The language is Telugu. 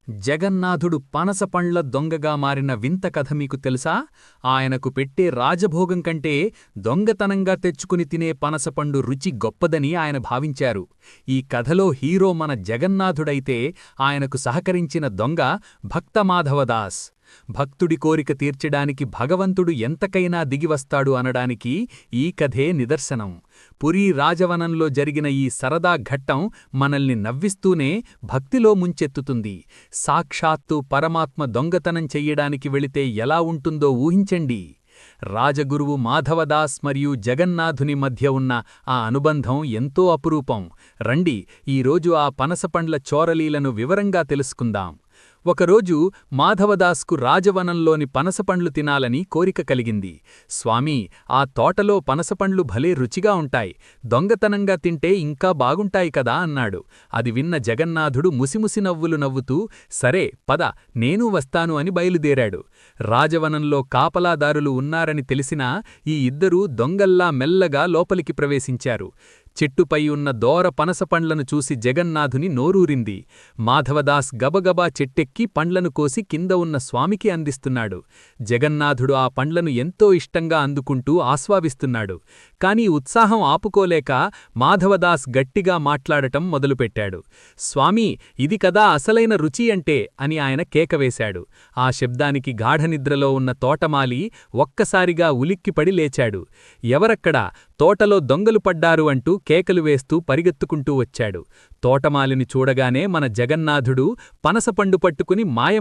జగన్నాథుడు పనసపండ్ల దొంగగా మారిన వింత కథ మీకు తెలుసా? ఆయనకు పెట్టే రాజభోగం కంటే దొంగతనంగా తెచ్చుకుని తినే పనసపండు రుచి గొప్పదని ఆయన భావించారు. ఈ కథలో హీరో మన జగన్నాథుడైతే ఆయనకు సహకరించిన దొంగ భక్తమాధవదాస్. భక్తుడి కోరిక తీర్చడానికి భగవంతుడు ఎంతకైనా దిగివస్తాడు అనడానికి ఈ కథే నిదర్శనం. పురీ రాజవనంలో జరిగిన ఈ సరదా ఘట్టం మనల్ని నవ్విస్తూనే భక్తిలో ముంచెత్తుతుంది. సాక్షాత్తు పరమాత్మ దొంగతనం చెయ్యడానికి వెళితే ఎలా ఉంటుందో ఊహించండి. రాజగురువు మాధవదాస్ మరియు జగన్నాథుని మధ్య ఉన్న ఆ అనుబంధం ఎంతో అపురూపం. రండి, ఈరోజు ఆ పనసపండ్ల చోరలీలను వివరంగా తెలుసుకుందాం. ఒకరోజు మాధవదాస్కు రాజవనంలోని పనసపండ్లు తినాలని కోరిక కలిగింది. స్వామీ, ఆ తోటలో పనసపండ్లు భలే రుచిగా ఉంటాయి, దొంగతనంగా తింటే ఇంకా బాగుంటాయి కదా అన్నాడు. అది విన్న జగన్నాథుడు ముసిముసి నవ్వులు నవ్వుతూ, సరే పద, నేనూ వస్తాను అని బయలుదేరాడు. రాజవనంలో కాపలాదారులు ఉన్నారని తెలిసినా ఈ ఇద్దరూ దొంగల్లా మెల్లగా లోపలికి ప్రవేశించారు. చెట్టుపై ఉన్న దోర పనసపండ్లను చూసి జగన్నాథుని నోరూరింది. మాధవదాస్ గబగబా చెట్టెక్కి పండ్లను కోసి కింద ఉన్న స్వామికి అందిస్తున్నాడు. జగన్నాథుడు ఆ పండ్లను ఎంతో ఇష్టంగా అందుకుంటూ ఆస్వాదిస్తున్నాడు. కాని ఉత్సాహం ఆపుకోలేక మాధవదాస్ గట్టిగా మాట్లాడటం మొదలుపెట్టాడు. స్వామీ, ఇది కదా అసలైన రుచి అంటే అని ఆయన కేకవేశాడు. ఆ శబ్దానికి గాఢనిద్రలో ఉన్న తోటమాలి ఒక్కసారిగా ఉలిక్కిపడి లేచాడు. ఎవరక్కడా, తోటలో దొంగలు పడ్డారు అంటూ కేకలు వేస్తూ పరిగెత్తుకుంటూ వచ్చాడు. తోటమాలిని చూడగానే మన జగన్నాథుడు పనసపండు పట్టుకుని మాయం